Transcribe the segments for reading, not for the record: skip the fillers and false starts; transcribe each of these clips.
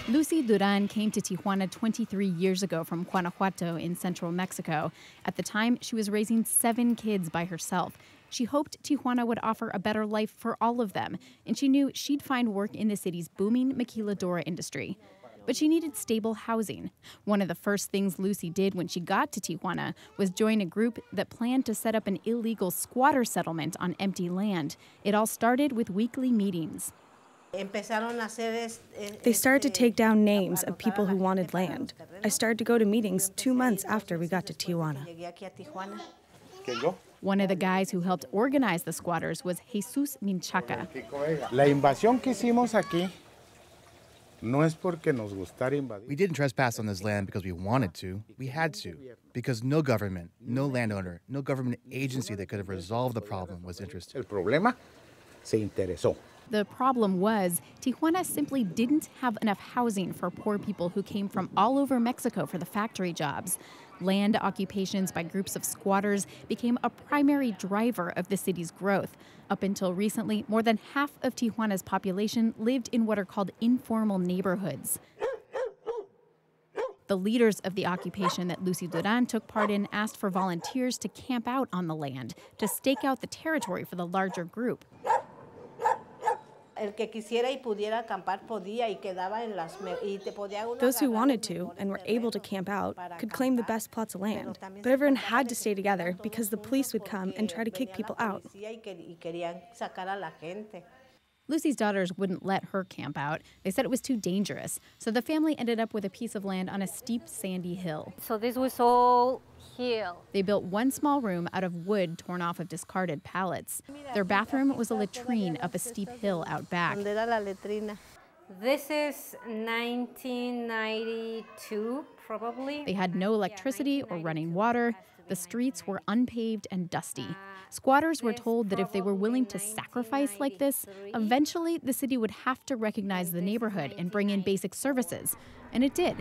Lucy Duran came to Tijuana 23 years ago from Guanajuato in central Mexico. At the time, she was raising 7 kids by herself. She hoped Tijuana would offer a better life for all of them, and she knew she'd find work in the city's booming maquiladora industry. But she needed stable housing. One of the first things Lucy did when she got to Tijuana was join a group that planned to set up an illegal squatter settlement on empty land. It all started with weekly meetings. They started to take down names of people who wanted land. I started to go to meetings 2 months after we got to Tijuana. One of the guys who helped organize the squatters was Jesus Minchaca. La invasión que hicimos aquí no es porque nos gustara invadir. We didn't trespass on this land because we wanted to. We had to. Because no government, no landowner, no government agency that could have resolved the problem was interested. El problema se interesó. The problem was Tijuana simply didn't have enough housing for poor people who came from all over Mexico for the factory jobs. Land occupations by groups of squatters became a primary driver of the city's growth. Up until recently, more than half of Tijuana's population lived in what are called informal neighborhoods. The leaders of the occupation that Lucy Duran took part in asked for volunteers to camp out on the land, to stake out the territory for the larger group. Those who wanted to and were able to camp out could claim the best plots of land, but everyone had to stay together because the police would come and try to kick people out. Lucy's daughters wouldn't let her camp out. They said it was too dangerous, so the family ended up with a piece of land on a steep, sandy hill. So this was all hill. They built one small room out of wood torn off of discarded pallets. Their bathroom was a latrine up a steep hill out back. This is 1992, probably. They had no electricity or running water. The streets were unpaved and dusty. Squatters were told that if they were willing to sacrifice like this, eventually the city would have to recognize the neighborhood and bring in basic services. And it did.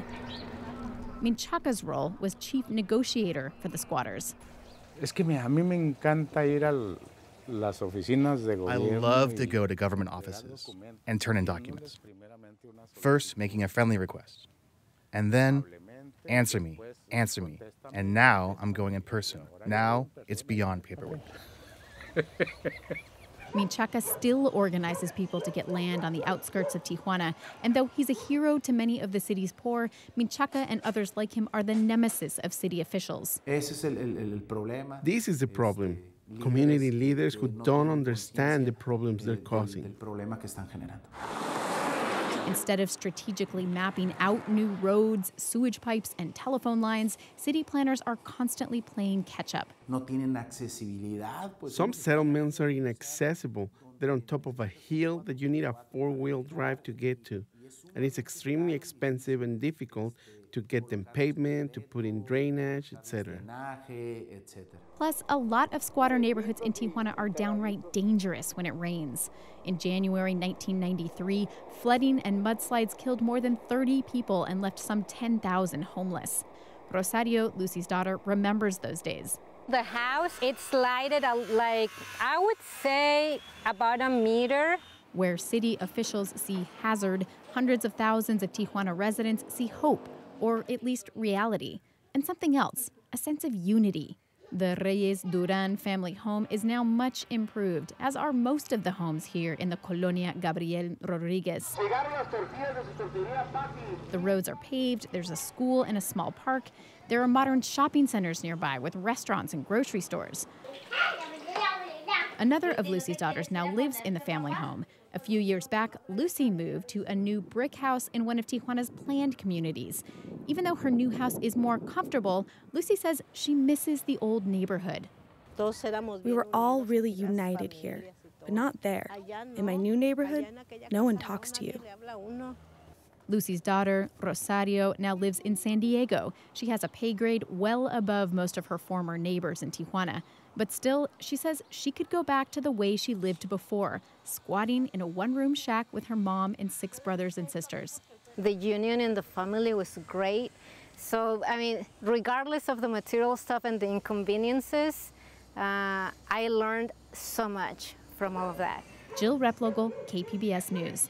Minchaca's role was chief negotiator for the squatters. Es que a mí me encanta ir a las oficinas de gobierno. I love to go to government offices and turn in documents. First, making a friendly request. And then, answer me. And now I'm going in person. Now it's beyond paperwork. Minchaca still organizes people to get land on the outskirts of Tijuana. And though he's a hero to many of the city's poor, Minchaca and others like him are the nemesis of city officials. This is the problem. Community leaders who don't understand the problems they're causing. Instead of strategically mapping out new roads, sewage pipes, and telephone lines, city planners are constantly playing catch-up. Some settlements are inaccessible. They're on top of a hill that you need a 4-wheel drive to get to. And it's extremely expensive and difficult to get them pavement, to put in drainage, etc. Plus, a lot of squatter neighborhoods in Tijuana are downright dangerous when it rains. In January 1993, flooding and mudslides killed more than 30 people and left some 10,000 homeless. Rosario, Lucy's daughter, remembers those days. The house, it slided like, I would say, about a meter. Where city officials see hazard, hundreds of thousands of Tijuana residents see hope, or at least reality, and something else, a sense of unity. The Reyes Duran family home is now much improved, as are most of the homes here in the Colonia Gabriel Rodriguez. The roads are paved, there's a school and a small park. There are modern shopping centers nearby with restaurants and grocery stores. Another of Lucy's daughters now lives in the family home. A few years back, Lucy moved to a new brick house in one of Tijuana's planned communities. Even though her new house is more comfortable, Lucy says she misses the old neighborhood. We were all really united here, but not there. In my new neighborhood, no one talks to you. Lucy's daughter, Rosario, now lives in San Diego. She has a pay grade well above most of her former neighbors in Tijuana. But still, she says she could go back to the way she lived before, squatting in a one-room shack with her mom and 6 brothers and sisters. The union in the family was great. So, I mean, regardless of the material stuff and the inconveniences, I learned so much from all of that. Jill Replogle, KPBS News.